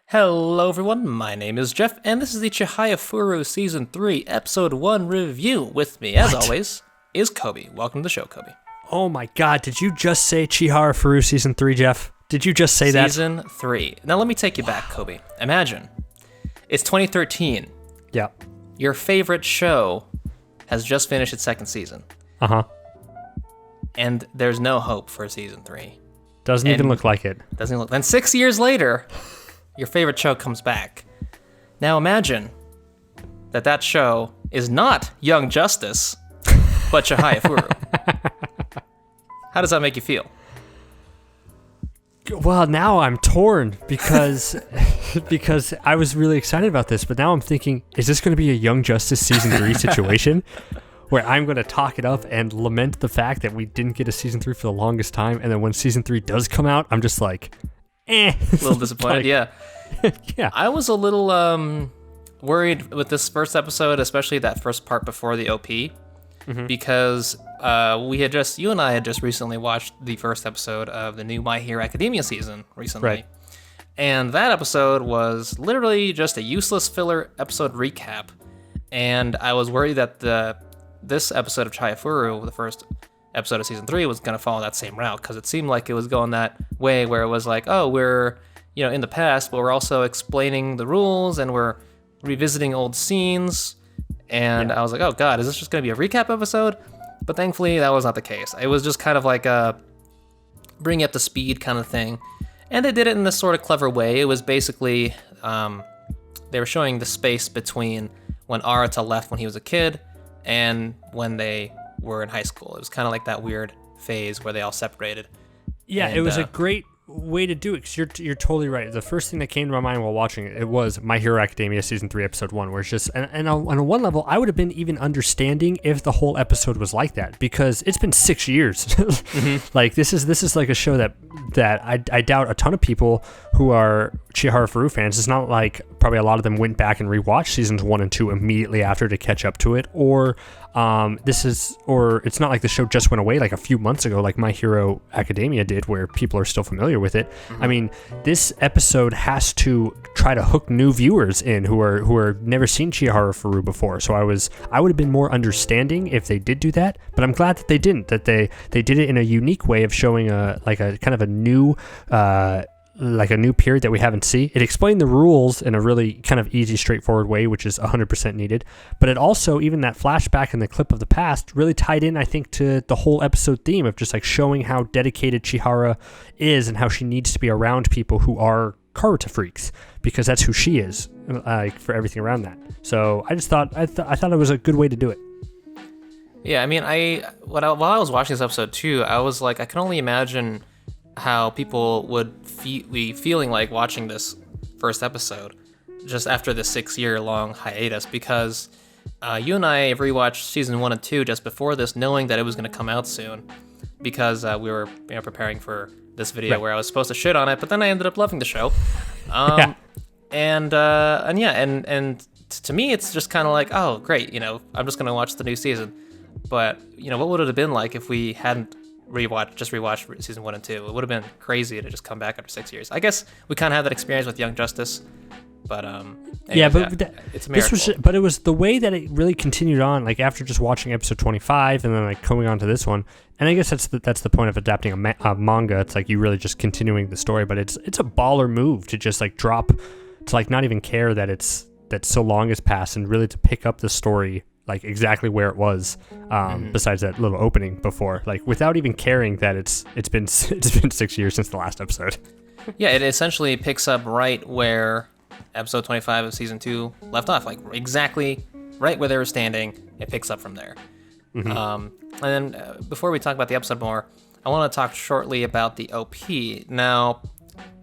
Hello everyone, my name is Jeff, and this is the Chihayafuru Season 3, Episode 1 review. With me, as always, is Coby. Welcome to the show, Coby. Oh my god, did you just say Chihayafuru Season 3, Jeff? Did you just say that? Season 3. Now let me take you back, Coby. Imagine, it's 2013. Yeah. Your favorite show has just finished its second season. Uh-huh. And there's no hope for Season 3. Doesn't even look like it. Doesn't look. Then 6 years later, your favorite show comes back. Now imagine that show is not Young Justice, but Chihayafuru. How does that make you feel? Well, now I'm torn because because I was really excited about this, but now I'm thinking, is this going to be a Young Justice Season 3 situation? Where I'm going to talk it up and lament the fact that we didn't get a Season 3 for the longest time, and then when Season 3 does come out, I'm just like, A little disappointed, yeah. Yeah. I was a little worried with this first episode, especially that first part before the OP, because you and I had just recently watched the first episode of the new My Hero Academia season recently. Right. And that episode was literally just a useless filler episode recap. And I was worried that this episode of Chihayafuru, the first episode of Season 3, was going to follow that same route, because it seemed like it was going that way where it was like, oh, we're in the past, but we're also explaining the rules and we're revisiting old scenes. And I was like, oh god, is this just going to be a recap episode? But thankfully, that was not the case. It was just kind of like a bring you up to speed kind of thing. And they did it in this sort of clever way. It was basically, they were showing the space between when Arata left when he was a kid and when they were in high school. It was kind of like that weird phase where they all separated. Yeah, and it was a great way to do it, because you're totally right. The first thing that came to my mind while watching it was My Hero Academia Season 3, Episode 1, where it's just, and on one level, I would have been even understanding if the whole episode was like that, because it's been 6 years. Like, this is like a show that I doubt a ton of people who are Chihayafuru fans, it's not like probably a lot of them went back and rewatched Seasons 1 and 2 immediately after to catch up to it, or it's not like the show just went away like a few months ago like My Hero Academia did, where people are still familiar with it. I mean, this episode has to try to hook new viewers in who are never seen Chihayafuru before. So I would have been more understanding if they did do that, but I'm glad that they didn't. That they did it in a unique way of showing a kind of a new period that we haven't seen. It explained the rules in a really kind of easy, straightforward way, which is 100% needed. But it also, even that flashback in the clip of the past, really tied in, I think, to the whole episode theme of just like showing how dedicated Chihara is and how she needs to be around people who are karuta freaks, because that's who she is, for everything around that. So I just thought I thought it was a good way to do it. Yeah, I mean, while I was watching this episode too, I was like, I can only imagine how people would be feeling like watching this first episode just after the 6-year-long hiatus, because you and I rewatched Season 1 and 2 just before this, knowing that it was going to come out soon, because we were preparing for this video where I was supposed to shit on it, but then I ended up loving the show. And to me, it's just kind of like, oh, great, I'm just going to watch the new season. But, what would it have been like if we hadn't rewatched Season 1 and 2? It would have been crazy to just come back after 6 years. I guess we kind of had that experience with Young Justice, but it's a miracle. But it was the way that it really continued on, like after just watching episode 25 and then like coming on to this one. And I guess that's the point of adapting a manga. It's like you really just continuing the story, but it's a baller move to just like drop, to like not even care that so long has passed, and really to pick up the story like exactly where it was, besides that little opening before, like without even caring that it's been 6 years since the last episode. Yeah, it essentially picks up right where episode 25 of Season 2 left off, like exactly right where they were standing. It picks up from there. And then before we talk about the episode more, I want to talk shortly about the OP. Now,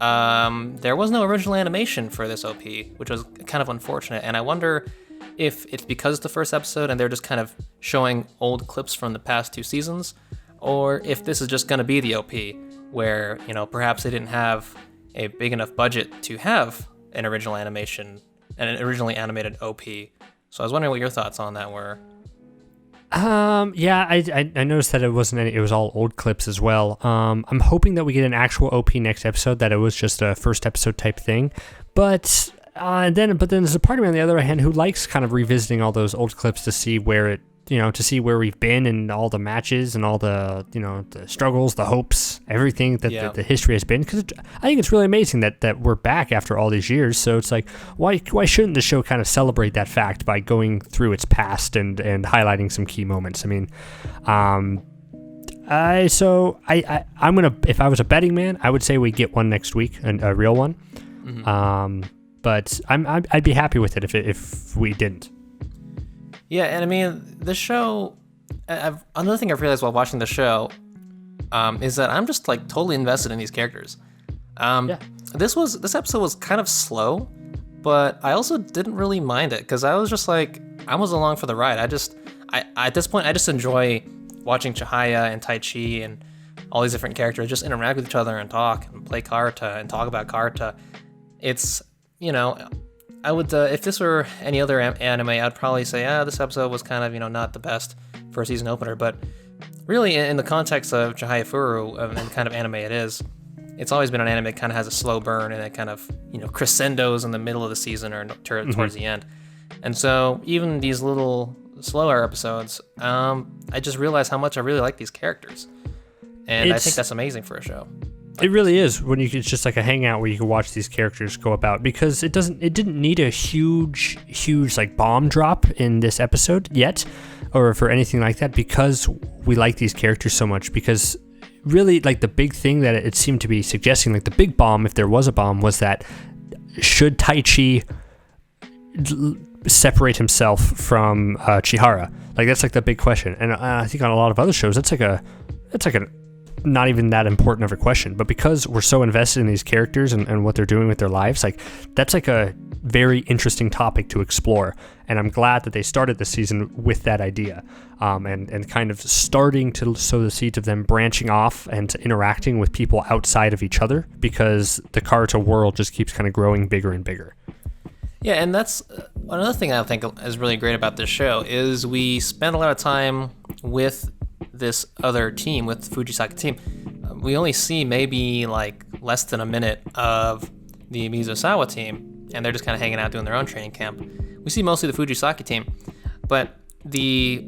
there was no original animation for this OP, which was kind of unfortunate, and I wonder if it's because it's the first episode and they're just kind of showing old clips from the past 2 seasons, or if this is just going to be the OP, where, perhaps they didn't have a big enough budget to have an original animation and an originally animated OP. So I was wondering what your thoughts on that were. Yeah, I noticed that it was all old clips as well. I'm hoping that we get an actual OP next episode, that it was just a first episode type thing. But then there's a part of me on the other hand who likes kind of revisiting all those old clips to see where we've been and all the matches and all the, the struggles, the hopes, everything that the history has been. Because I think it's really amazing that we're back after all these years. So it's like, why shouldn't the show kind of celebrate that fact by going through its past and highlighting some key moments? I mean, I'm gonna, if I was a betting man, I would say we get one next week, a real one. Mm-hmm. But I'd be happy with it if we didn't. Yeah, and I mean, the show, another thing I've realized while watching the show is that I'm just like totally invested in these characters. This episode was kind of slow, but I also didn't really mind it because I was just like, I was along for the ride. At this point, I just enjoy watching Chihaya and Taichi and all these different characters just interact with each other and talk and play karuta and talk about karuta. It's, I would, if this were any other anime, I'd probably say, this episode was kind of, not the best for a season opener. But really, in the context of Chihayafuru and kind of anime it is, it's always been an anime that kind of has a slow burn and it kind of, crescendos in the middle of the season or towards the end. And so even these little slower episodes, I just realized how much I really like these characters. And I think that's amazing for a show. It really is when it's just like a hangout where you can watch these characters go about, because it didn't need a huge like bomb drop in this episode yet, or for anything like that, because we like these characters so much. Because really, like, the big thing that it seemed to be suggesting, like the big bomb, if there was a bomb, was that should Taichi separate himself from Chihara? Like, that's like the big question. And I think on a lot of other shows, that's like a not even that important of a question, but because we're so invested in these characters and what they're doing with their lives, like, that's like a very interesting topic to explore. And I'm glad that they started the season with that idea, and kind of starting to sow the seeds of them branching off and interacting with people outside of each other, because the karuta world just keeps kind of growing bigger and bigger. Yeah, and that's another thing I think is really great about this show is we spend a lot of time with this other team, with the Fujisaki team. We only see maybe like less than a minute of the Mizusawa team, and they're just kind of hanging out doing their own training camp. We see mostly the Fujisaki team, but the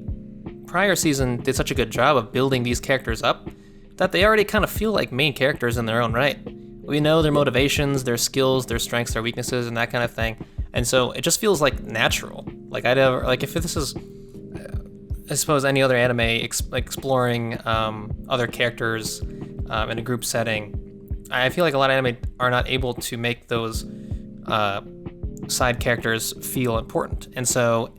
prior season did such a good job of building these characters up that they already kind of feel like main characters in their own right. We know their motivations, their skills, their strengths, their weaknesses, and that kind of thing. And so it just feels like natural. Like if this is, I suppose, any other anime exploring other characters in a group setting, I feel like a lot of anime are not able to make those side characters feel important. And so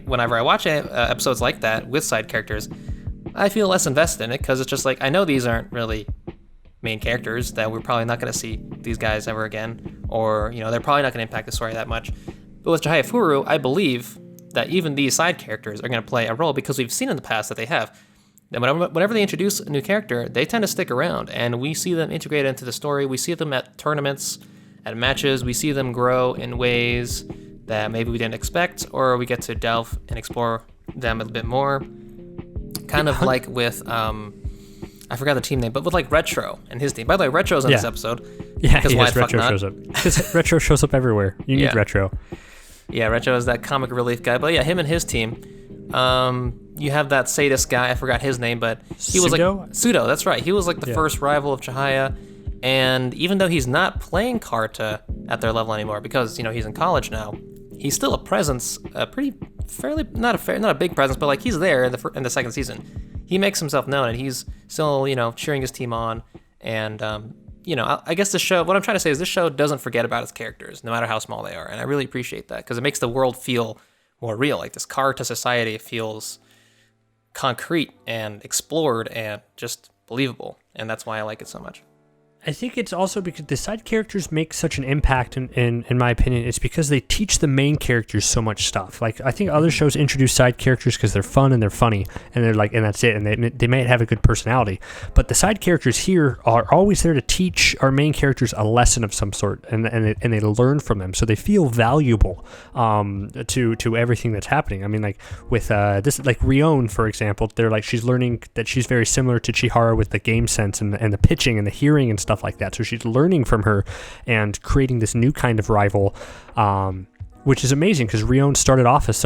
whenever I watch episodes like that with side characters, I feel less invested in it, because it's just like, I know these aren't really main characters, that we're probably not going to see these guys ever again, or they're probably not going to impact the story that much. But with Chihayafuru, I believe that even these side characters are going to play a role, because we've seen in the past that they have. And whenever they introduce a new character, they tend to stick around, and we see them integrated into the story. We see them at tournaments, at matches. We see them grow in ways that maybe we didn't expect, or we get to delve and explore them a little bit more. Kind of like with, I forgot the team name, but with like Retro and his team. By the way, Retro's in this episode. Yeah, Retro shows up. Because Retro shows up everywhere. You need Retro. Yeah, Retro is that comic relief guy. But yeah, him and his team. You have that sadist guy. I forgot his name, but he was like Pseudo. That's right. He was like the first rival of Chihaya, and even though he's not playing karuta at their level anymore, because he's in college now, he's still a presence. Not a big presence, but like he's there in the second season. He makes himself known, and he's still cheering his team on. And I guess the show, what I'm trying to say is this show doesn't forget about its characters, no matter how small they are. And I really appreciate that, because it makes the world feel more real. Like, this karuta society feels concrete and explored and just believable. And that's why I like it so much. I think it's also because the side characters make such an impact, in my opinion. It's because they teach the main characters so much stuff. Like, I think other shows introduce side characters because they're fun and they're funny, and they're like, and that's it, and they may have a good personality. But the side characters here are always there to teach our main characters a lesson of some sort, and they learn from them, so they feel valuable to everything that's happening. I mean, like with this, like Rion, for example, they're like, she's learning that she's very similar to Chihara with the game sense and the pitching and the hearing and stuff stuff like that. So she's learning from her and creating this new kind of rival, which is amazing because Rion started off as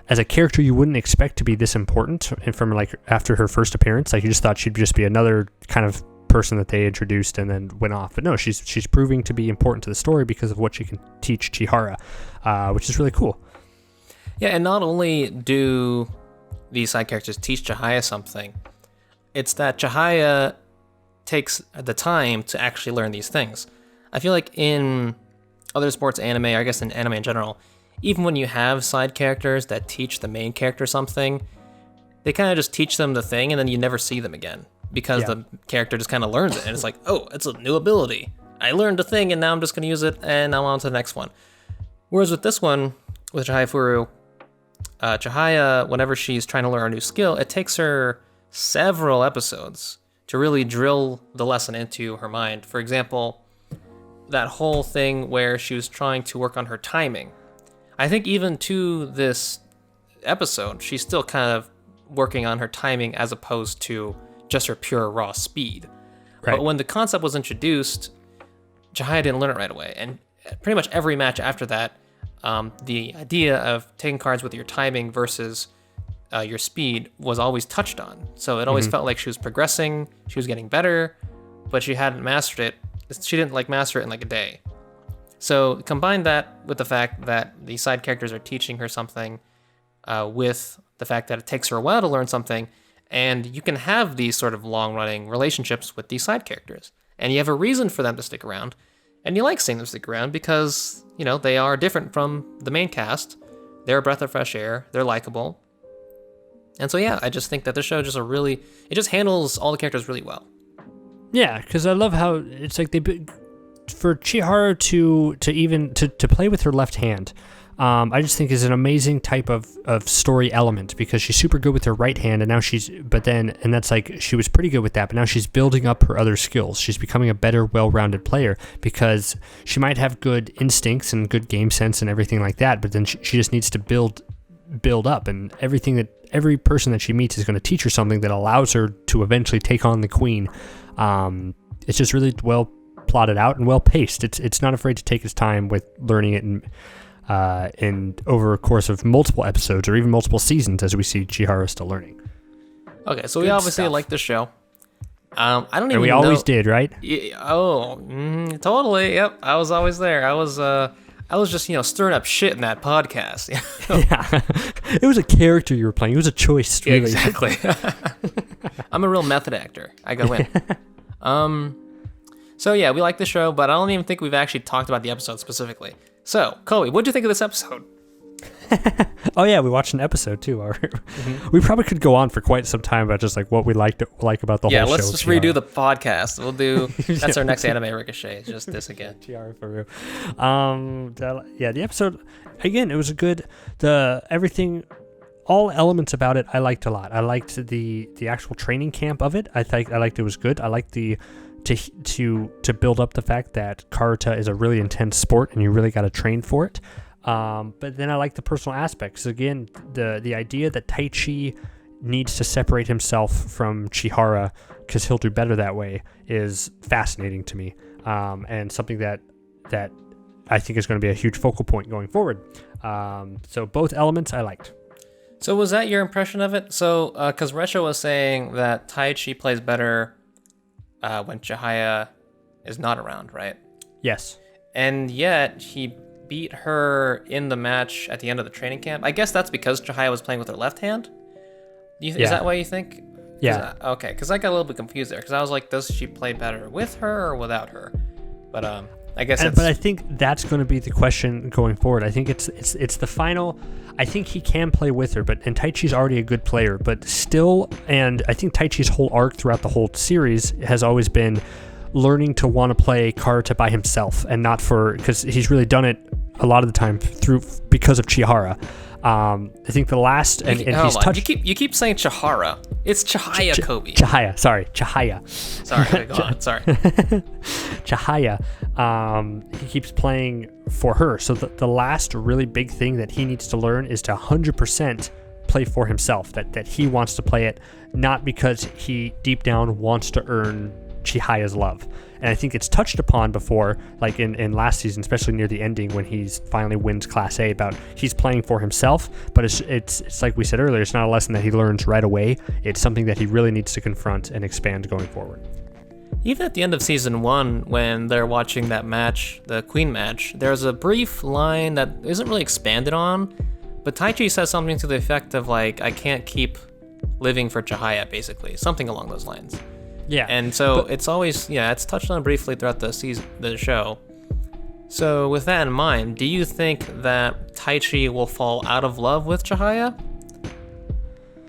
as a character you wouldn't expect to be this important, and from like after her first appearance, like you just thought she'd just be another kind of person that they introduced and then went off. But no, she's proving to be important to the story because of what she can teach Chihara, which is really cool. Yeah, and not only do these side characters teach Chihaya something, it's that Chihaya takes the time to actually learn these things. I feel like in other sports anime, or I guess in anime in general, even when you have side characters that teach the main character something, they kind of just teach them the thing and then you never see them again because the character just kind of learns it and it's like, oh, it's a new ability. I learned a thing and now I'm just going to use it and now on to the next one. Whereas with this one, with Chihayafuru, Chihaya, whenever she's trying to learn a new skill, it takes her several episodes to really drill the lesson into her mind. For example, that whole thing where she was trying to work on her timing. I think even to this episode, she's still kind of working on her timing as opposed to just her pure raw speed. Right. But when the concept was introduced, Chihaya didn't learn it right away. And pretty much every match after that, the idea of taking cards with your timing versus your speed was always touched on. So it always felt like she was progressing, she was getting better, but she hadn't mastered it. She didn't master it in a day. So combine that with the fact that the side characters are teaching her something, with the fact that it takes her a while to learn something, and you can have these sort of long-running relationships with these side characters. And you have a reason for them to stick around, and you like seeing them stick around because, they are different from the main cast. They're a breath of fresh air, they're likable. And so yeah, I just think that this show just it just handles all the characters really well. Yeah, because I love how it's like for Chihara to play with her left hand, I just think is an amazing type of story element because she's super good with her right hand, and now that's like she was pretty good with that, but now she's building up her other skills. She's becoming a better, well-rounded player because she might have good instincts and good game sense and everything like that, but then she just needs to build up, and every person that she meets is going to teach her something that allows her to eventually take on the queen. It's just really well plotted out and well paced. It's not afraid to take its time with learning it and over a course of multiple episodes or even multiple seasons, as we see Chihara still learning. Okay, so we obviously like the show. I don't even know. We always did, right? Totally. Yep, I was always there. I was just stirring up shit in that podcast. Yeah, it was a character you were playing. It was a choice, really. Yeah, exactly. I'm a real method actor. I go in. So yeah, we like the show, but I don't even think we've actually talked about the episode specifically. So, Coby, what'd you think of this episode? Oh yeah, we watched an episode too. We probably could go on for quite some time about just what we like about the whole show. Yeah, let's just redo the podcast. We'll do that's our next anime ricochet. Just this again. Chihayafuru. Yeah, the episode again. It was everything. All elements about it I liked a lot. I liked the actual training camp of it. I liked it was good. I liked to build up the fact that karuta is a really intense sport and you really got to train for it. But then I like the personal aspects. Again, the idea that Taichi needs to separate himself from Chihara because he'll do better that way is fascinating to me, and something that I think is going to be a huge focal point going forward. So both elements I liked. So was that your impression of it? So, because Resho was saying that Taichi plays better when Chihaya is not around, right? Yes. And yet he beat her in the match at the end of the training camp. I guess that's because Chihaya was playing with her left hand? Is that why you think? Yeah. Okay, because I got a little bit confused there, because I was like, does she play better with her or without her? But I guess but I think that's going to be the question going forward. I think it's the final. I think he can play with her, and Taichi's already a good player, but still, and I think Taichi's whole arc throughout the whole series has always been learning to want to play karuta by himself and not because he's really done it a lot of the time because of Chihara. I think the last and he's touched. You keep saying Chihara. It's Chihaya, Coby. Chihaya, sorry, Chihaya. Sorry, go on. Sorry. Chihaya. He keeps playing for her. So the last really big thing that he needs to learn is to 100% play for himself. That he wants to play it, not because he deep down wants to earn Chihaya's love. And I think it's touched upon before, like in last season, especially near the ending when he's finally wins Class A, about he's playing for himself, but it's like we said earlier, it's not a lesson that he learns right away. It's something that he really needs to confront and expand going forward. Even at the end of season 1, when they're watching that match, the Queen match, there's a brief line that isn't really expanded on, but Taichi says something to the effect of like, I can't keep living for Chihaya, basically. Something along those lines. Yeah. And so it's always, it's touched on briefly throughout the show. So with that in mind, do you think that Taichi will fall out of love with Chihaya?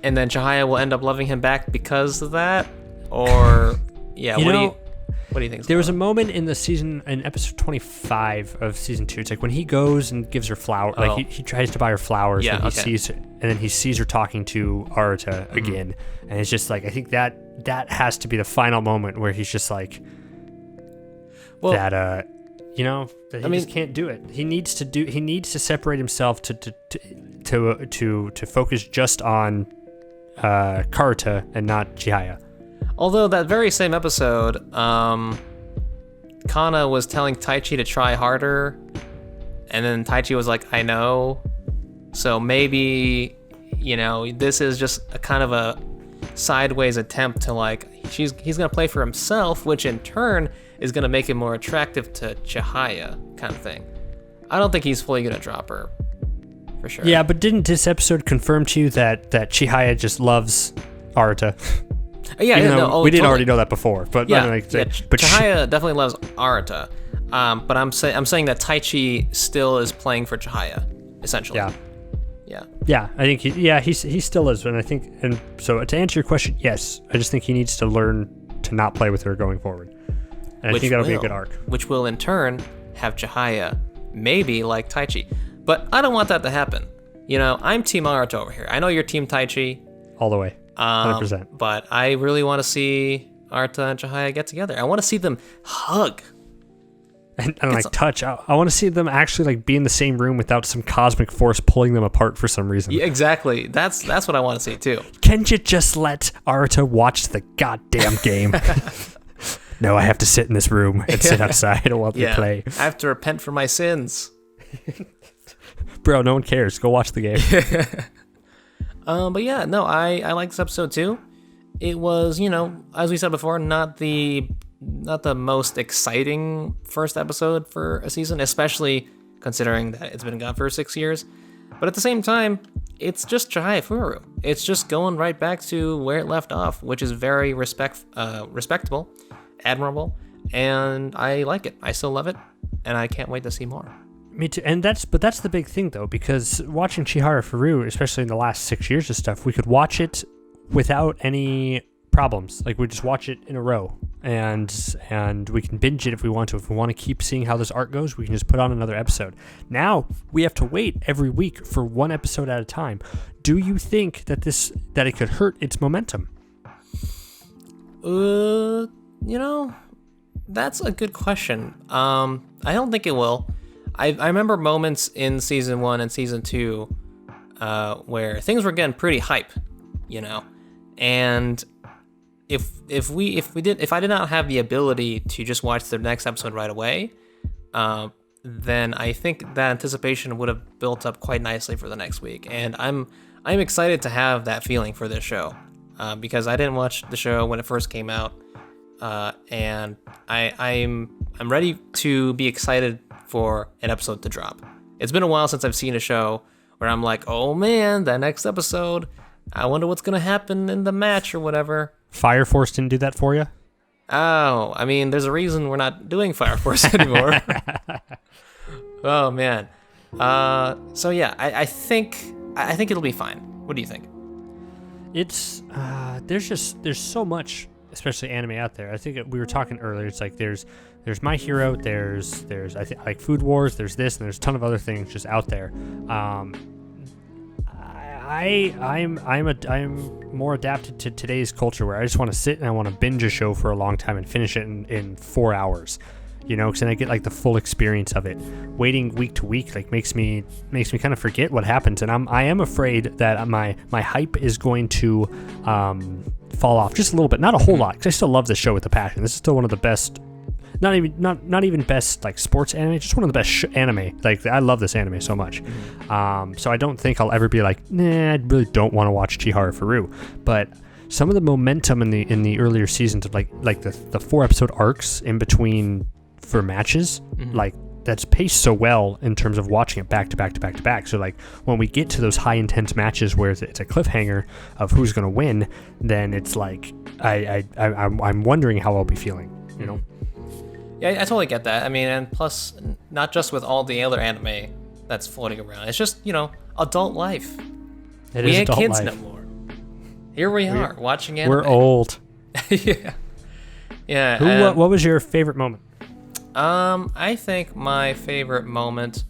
And then Chihaya will end up loving him back because of that? Or, what do you think? There was a moment in episode 25 of season 2. It's like when he goes and gives her flowers, like he tries to buy her flowers, and he sees her talking to Arata again, and it's just like, I think that has to be the final moment where he's just like, that he just can't do it. He needs to separate himself to focus just on karuta and not Chihaya. Although that very same episode, Kana was telling Taichi to try harder, and then Taichi was like, I know. So maybe, this is just a kind of a sideways attempt to like, he's going to play for himself, which in turn is going to make him more attractive to Chihaya kind of thing. I don't think he's fully going to drop her, for sure. Yeah, but didn't this episode confirm to you that Chihaya just loves Arata? We did already know that before, but Chihaya definitely loves Arata, but I'm saying that Taichi still is playing for Chihaya, essentially. Yeah. I think he still is, and so to answer your question, yes, I just think he needs to learn to not play with her going forward, and I think that'll be a good arc, which will in turn have Chihaya maybe like Taichi, but I don't want that to happen. I'm Team Arata over here. I know you're Team Taichi. All the way. 100%. But I really want to see Arata and Chihaya get together. I want to see them hug. And touch. I want to see them actually be in the same room without some cosmic force pulling them apart for some reason. Yeah, exactly. That's what I want to see too. Can't you just let Arata watch the goddamn game? No, I have to sit in this room and sit outside while they play. I have to repent for my sins. Bro, no one cares. Go watch the game. But yeah, no, I like this episode too. It was, as we said before, not the most exciting first episode for a season, especially considering that it's been gone for 6 years. But at the same time, it's just Chihayafuru. It's just going right back to where it left off, which is very respectable, admirable, and I like it. I still love it, and I can't wait to see more. Me too, and that's the big thing though, because watching Chihayafuru, especially in the last 6 years of stuff, we could watch it without any problems. Like we just watch it in a row, and we can binge it if we want to. If we want to keep seeing how this arc goes, we can just put on another episode. Now we have to wait every week for one episode at a time. Do you think that it could hurt its momentum? That's a good question. I don't think it will. I remember moments in season 1 and season 2 where things were getting pretty hype, and if I did not have the ability to just watch the next episode right away, then I think that anticipation would have built up quite nicely for the next week, and I'm excited to have that feeling for this show because I didn't watch the show when it first came out, and I'm ready to be excited for an episode to drop. It's been a while since I've seen a show where I'm like, oh man, that next episode, I wonder what's gonna happen in the match or whatever. Fire Force didn't do that for you? Oh, I mean, there's a reason we're not doing Fire Force anymore. Oh man. So yeah, I think it'll be fine. What do you think? It's there's so much, especially anime out there. I think we were talking earlier. It's like there's My Hero, there's I think like Food Wars, there's this, and there's a ton of other things just out there. I'm more adapted to today's culture where I just want to sit and I want to binge a show for a long time and finish it in 4 hours. because then I get like the full experience of it. Waiting week to week like makes me kind of forget what happens, and I am afraid that my hype is going to fall off just a little bit, not a whole lot, because I still love this show with a passion. This is still one of the best, not even best like sports anime, just one of the best anime. Like I love this anime so much. So I don't think I'll ever be like, nah, I really don't want to watch Chihayafuru. But some of the momentum in the earlier seasons of like the 4-episode arcs in between for matches, like that's paced so well in terms of watching it back to back to back to back. So like when we get to those high intense matches where it's a cliffhanger of who's going to win, then it's like I'm wondering how I'll be feeling, Yeah, I totally get that. I mean, and plus, not just with all the other anime that's floating around. It's just, adult life. We ain't kids no more. Here we are, watching anime. We're old. Yeah. Yeah. What was your favorite moment? I think my favorite moment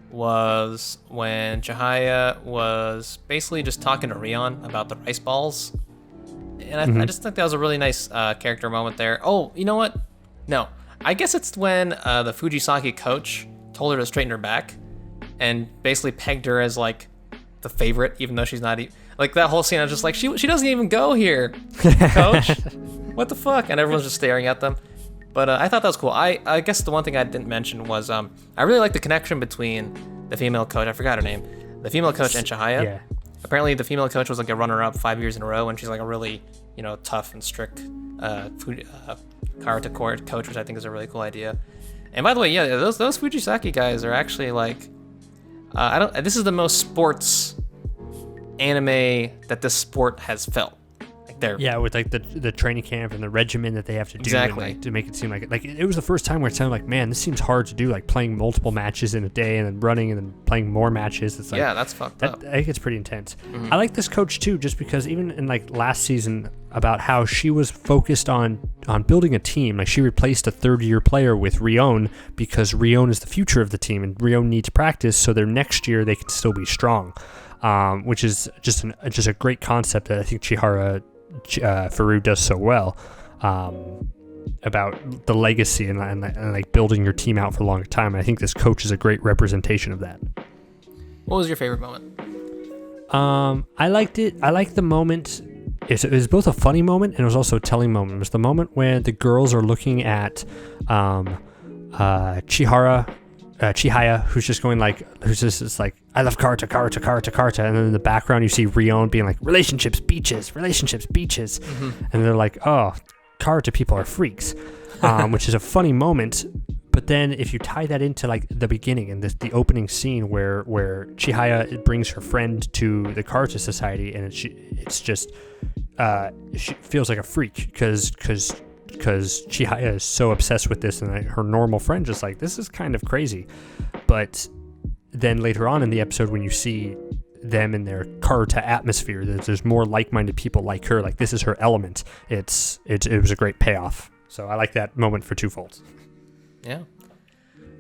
was when Chihaya was basically just talking to Rion about the rice balls. And I just think that was a really nice character moment there. Oh, you know what? No. I guess it's when the Fujisaki coach told her to straighten her back and basically pegged her as like the favorite, even though she's not like that whole scene. I was just like, she doesn't even go here, coach. What the fuck? And everyone's just staring at them. But I thought that was cool. I guess the one thing I didn't mention was I really like the connection between the female coach. I forgot her name. The female coach and Chihaya. Yeah. Apparently the female coach was like a runner-up 5 years in a row, and she's like a really tough and strict karuta court coach, which I think is a really cool idea. And by the way, yeah, those Fujisaki guys are actually like, this is the most sports anime that this sport has felt. Yeah, with like the training camp and the regimen that they have to do, exactly, and, like, to make it seem like it was the first time where it sounded like, man, this seems hard to do, like playing multiple matches in a day and then running and then playing more matches. It's like, yeah, that's fucked up. I think it's pretty intense. I like this coach too, just because even in like last season about how she was focused on building a team. Like she replaced a third-year player with Rion because Rion is the future of the team and Rion needs practice so their next year they can still be strong, which is just a great concept that I think Chihayafuru does so well, about the legacy and like building your team out for a longer time. And I think this coach is a great representation of that. What was your favorite moment? I liked it. I liked the moment. It was both a funny moment and it was also a telling moment. It was the moment where the girls are looking at Chihaya, who's just going like, it's like, I love karuta, and then in the background you see Rion being like, relationships, beaches, and they're like, oh, karuta people are freaks, which is a funny moment. But then if you tie that into like the beginning and the opening scene where Chihaya brings her friend to the Karuta Society, and it's just she feels like a freak because Chihaya is so obsessed with this, and her normal friend just like, this is kind of crazy. But then later on in the episode, when you see them in their karuta atmosphere, there's more like-minded people like her, like this is her element. It was a great payoff. So I like that moment for twofolds. Yeah.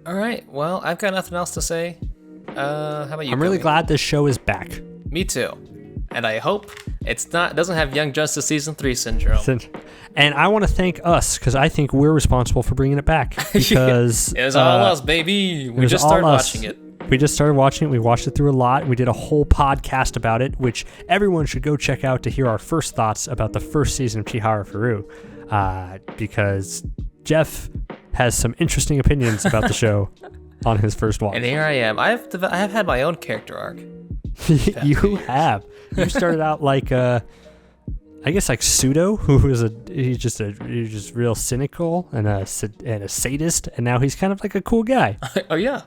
All right. Well, I've got nothing else to say. How about you? I'm really glad this show is back. Me too. And I hope it doesn't have Young Justice Season 3 syndrome. And I want to thank us, because I think we're responsible for bringing it back. Because it was all us, baby. We just started watching it. We just started watching it. We watched it through a lot. We did a whole podcast about it, which everyone should go check out to hear our first thoughts about the first season of Chihayafuru. Because Jeff has some interesting opinions about the show on his first watch. And here I am. I have had my own character arc. You have. You started out like I guess like Pseudo, he's just real cynical and a sadist, and now he's kind of like a cool guy. Oh yeah,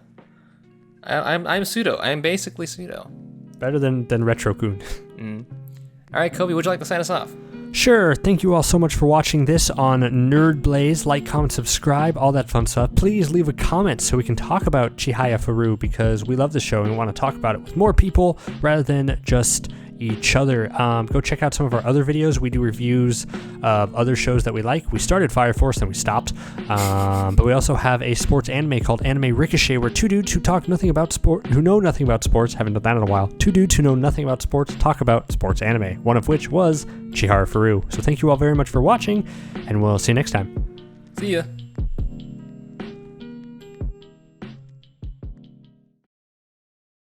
I'm Pseudo. I'm basically Pseudo. Better than Retro-kun. All right, Coby, would you like to sign us off? Sure. Thank you all so much for watching this on Nerd Blaze. Like, comment, subscribe, all that fun stuff. Please leave a comment so we can talk about Chihayafuru, because we love the show and we want to talk about it with more people rather than just each other. Go check out some of our other videos. We do reviews of other shows that we like. We started Fire Force, then we stopped. But we also have a sports anime called Anime Ricochet, where two dudes who know nothing about sports, haven't done that in a while. Two dudes who know nothing about sports talk about sports anime, one of which was Chihayafuru. So thank you all very much for watching, and we'll see you next time. See ya.